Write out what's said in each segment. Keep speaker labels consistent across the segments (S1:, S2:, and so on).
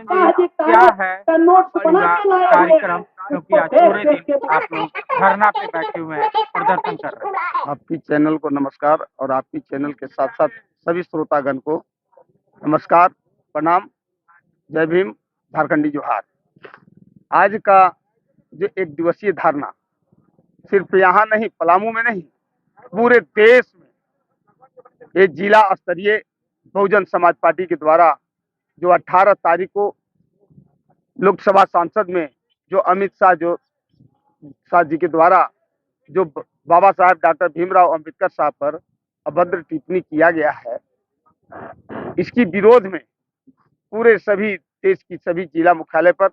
S1: जी, क्या है पूरा कार्यक्रम, क्योंकि आज पूरे दिन आप लोग धरना पे बैठे हुए हैं, प्रदर्शन कर रहे हैं।
S2: आपकी चैनल को नमस्कार और आपकी चैनल के साथ साथ सभी श्रोतागण को नमस्कार, प्रणाम, जय भीम, झारखंडी जोहार। आज का जो एक दिवसीय धरना सिर्फ यहाँ नहीं, पलामू में नहीं, पूरे देश में ये जिला स्तरीय बहुजन समाज पार्टी के द्वारा जो 18 तारीख को लोकसभा सांसद में जो अमित शाह जी के द्वारा जो बाबा साहब डॉक्टर भीमराव अंबेडकर साहब पर अभद्र टिप्पणी किया गया है, इसकी विरोध में पूरे सभी देश की सभी जिला मुख्यालय पर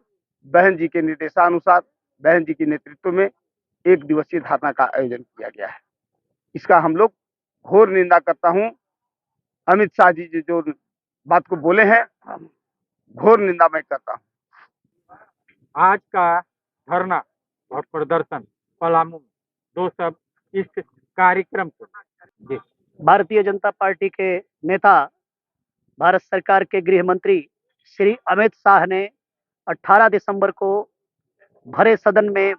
S2: बहन जी के निर्देशानुसार, बहन जी के नेतृत्व में एक दिवसीय धरना का आयोजन किया गया है। इसका हम लोग घोर निंदा करता हूं। अमित शाह जी जो बात को बोले हैं, घोर निंदा मैं करता हूं।
S1: आज का धरना और प्रदर्शन पलामू में, दो सब इस कार्यक्रम को
S3: भारतीय जनता पार्टी के नेता, भारत सरकार के गृह मंत्री श्री अमित शाह ने 18 दिसंबर को भरे सदन में,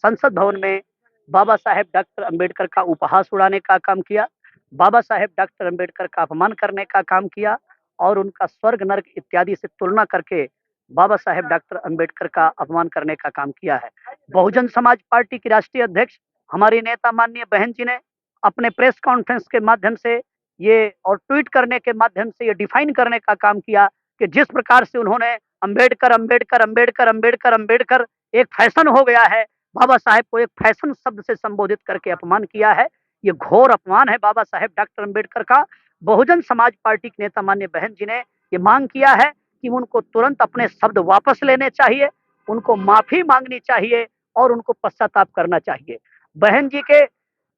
S3: संसद भवन में बाबा साहेब डॉक्टर अंबेडकर का उपहास उड़ाने का काम किया, बाबा साहेब डॉक्टर अंबेडकर का अपमान करने का काम किया और उनका स्वर्ग नर्क इत्यादि से तुलना करके बाबा साहेब डॉक्टर अंबेडकर का अपमान करने का काम किया है। बहुजन समाज पार्टी की राष्ट्रीय अध्यक्ष हमारी नेता माननीय बहन जी ने अपने प्रेस कॉन्फ्रेंस के माध्यम से ये और ट्वीट करने के माध्यम से ये डिफाइन करने का काम किया कि जिस प्रकार से उन्होंने अंबेडकर अंबेडकर अंबेडकर अंबेडकर अंबेडकर एक फैशन हो गया है, बाबा साहेब को एक फैशन शब्द से संबोधित करके अपमान किया है। ये घोर अपमान है बाबा साहेब डॉक्टर अंबेडकर का। बहुजन समाज पार्टी के नेता माननीय बहन जी ने ये मांग किया है कि उनको तुरंत अपने शब्द वापस लेने चाहिए, उनको माफी मांगनी चाहिए और उनको पश्चाताप करना चाहिए। बहन जी के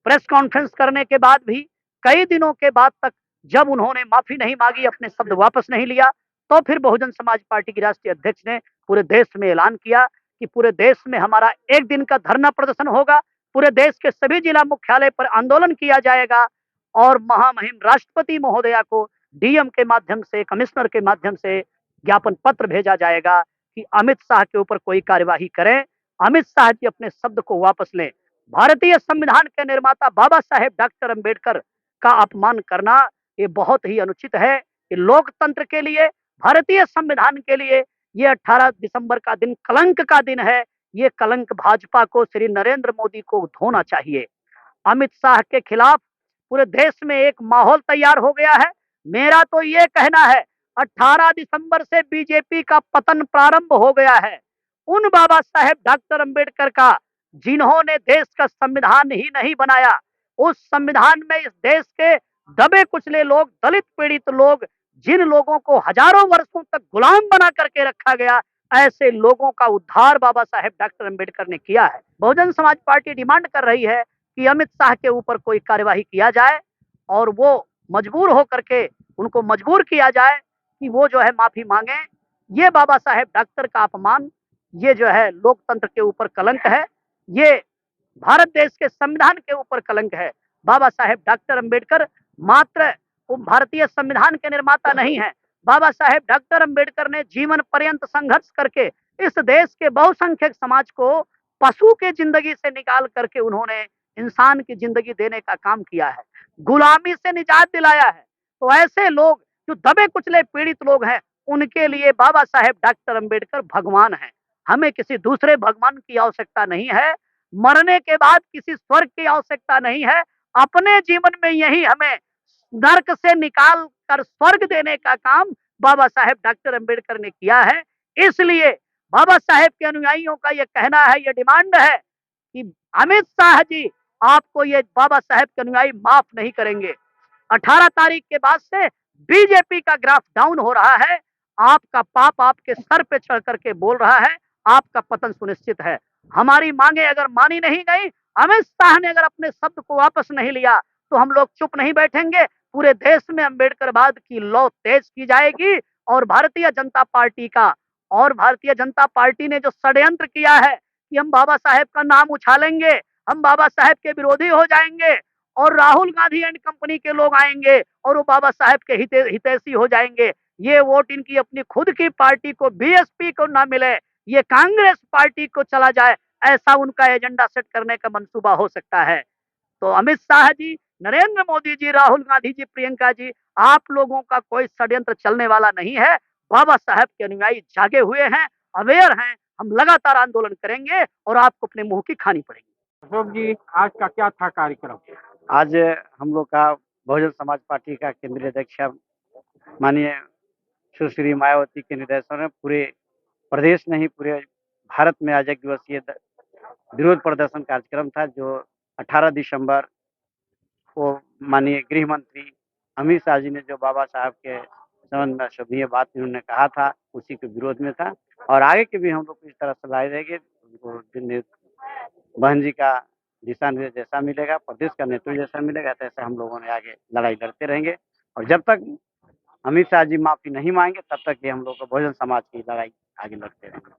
S3: प्रेस कॉन्फ्रेंस करने के बाद भी कई दिनों के बाद तक जब उन्होंने माफी नहीं मांगी, अपने शब्द वापस नहीं लिया, तो फिर बहुजन समाज पार्टी की राष्ट्रीय अध्यक्ष ने पूरे देश में ऐलान किया कि पूरे देश में हमारा एक दिन का धरना प्रदर्शन होगा, पूरे देश के सभी जिला मुख्यालय पर आंदोलन किया जाएगा और महामहिम राष्ट्रपति महोदया को डीएम के माध्यम से, कमिश्नर के माध्यम से ज्ञापन पत्र भेजा जाएगा कि अमित शाह के ऊपर कोई कार्यवाही करें, अमित शाह जी अपने शब्द को वापस लें। भारतीय संविधान के निर्माता बाबा साहेब डॉक्टर अंबेडकर का अपमान करना ये बहुत ही अनुचित है। ये लोकतंत्र के लिए, भारतीय संविधान के लिए ये 18 दिसंबर का दिन कलंक का दिन है। ये कलंक भाजपा को, श्री नरेंद्र मोदी को धोना चाहिए। अमित शाह के खिलाफ पूरे देश में एक माहौल तैयार हो गया है। मेरा तो ये कहना है 18 दिसंबर से बीजेपी का पतन प्रारंभ हो गया है। उन बाबा साहेब डॉक्टर अंबेडकर का जिन्होंने देश का संविधान ही नहीं बनाया, उस संविधान में इस देश के दबे कुचले लोग, दलित पीड़ित लोग, जिन लोगों को हजारों वर्षों तक गुलाम बना करके रखा गया, ऐसे लोगों का उद्धार बाबा साहेब डॉक्टर अंबेडकर ने किया है। बहुजन समाज पार्टी डिमांड कर रही है कि अमित शाह के ऊपर कोई कार्यवाही किया जाए और वो मजबूर होकर के, उनको मजबूर किया जाए कि वो जो है माफी मांगे। ये बाबा साहेब डॉक्टर का अपमान, ये जो है लोकतंत्र के ऊपर कलंक है, ये भारत देश के संविधान के ऊपर कलंक है। बाबा साहेब डॉक्टर अंबेडकर मात्र भारतीय संविधान के निर्माता नहीं है। बाबा साहेब डॉक्टर अंबेडकर ने जीवन पर्यंत संघर्ष करके इस देश के बहुसंख्यक समाज को पशु के जिंदगी से निकाल करके उन्होंने इंसान की जिंदगी देने का काम किया है, गुलामी से निजात दिलाया है। तो ऐसे लोग जो दबे कुचले पीड़ित लोग हैं, उनके लिए बाबा साहेब डॉक्टर अंबेडकर भगवान है। हमें किसी दूसरे भगवान की आवश्यकता नहीं है, मरने के बाद किसी स्वर्ग की आवश्यकता नहीं है। अपने जीवन में यही हमें नरक से निकाल कर स्वर्ग देने का काम बाबा साहेब डॉक्टर अंबेडकर ने किया है। इसलिए बाबा साहेब के अनुयायियों का यह कहना है, यह डिमांड है कि अमित शाह जी आपको ये बाबा साहेब के अनुयायी माफ नहीं करेंगे। 18 तारीख के बाद से बीजेपी का ग्राफ डाउन हो रहा है। आपका पाप आपके सर पे चढ़ करके बोल रहा है, आपका पतन सुनिश्चित है। हमारी मांगे अगर मानी नहीं गई, अमित शाह ने अगर अपने शब्द को वापस नहीं लिया, तो हम लोग चुप नहीं बैठेंगे। पूरे देश में अंबेडकरवाद की लौ तेज की जाएगी और भारतीय जनता पार्टी ने जो षड्यंत्र किया है कि हम बाबा साहेब का नाम उछालेंगे, हम बाबा साहेब के विरोधी हो जाएंगे और राहुल गांधी एंड कंपनी के लोग आएंगे और वो बाबा साहेब के हितैषी हो जाएंगे, ये वोट इनकी अपनी खुद की पार्टी को, बीएसपी को ना मिले, ये कांग्रेस पार्टी को चला जाए, ऐसा उनका एजेंडा सेट करने का मंसूबा हो सकता है। तो अमित शाह जी, नरेंद्र मोदी जी, राहुल गांधी जी, प्रियंका जी, आप लोगों का कोई षड्यंत्र चलने वाला नहीं है। बाबा साहब के अनुयायी जागे हुए हैं, अवेयर हैं। हम लगातार आंदोलन करेंगे और आपको अपने मुंह की खानी पड़ेगी।
S1: अशोक जी, आज का क्या था कार्यक्रम?
S4: आज हम लोग का बहुजन समाज पार्टी का केंद्रीय अध्यक्ष माननीय सुश्री मायावती के निर्देशन में पूरे प्रदेश नहीं पूरे भारत में आज एक दिवसीय विरोध प्रदर्शन कार्यक्रम था, जो 18 दिसंबर को माननीय गृह मंत्री अमित शाह जी ने जो बाबा साहब के संबंध में अशोभनीय बात इन्होंने कहा था, उसी के विरोध में था। और आगे के भी हम लोग इस तरह से लड़ाई रहेंगे। बहन जी का दिशा निर्देश जैसा मिलेगा, प्रदेश का नेतृत्व जैसा मिलेगा, तैसे हम लोगों ने आगे लड़ाई लड़ते रहेंगे। और जब तक अमित शाह जी माफी नहीं मांगेंगे, तब तक ये हम लोग को बहुजन समाज की लड़ाई आगे लड़ते रहेंगे।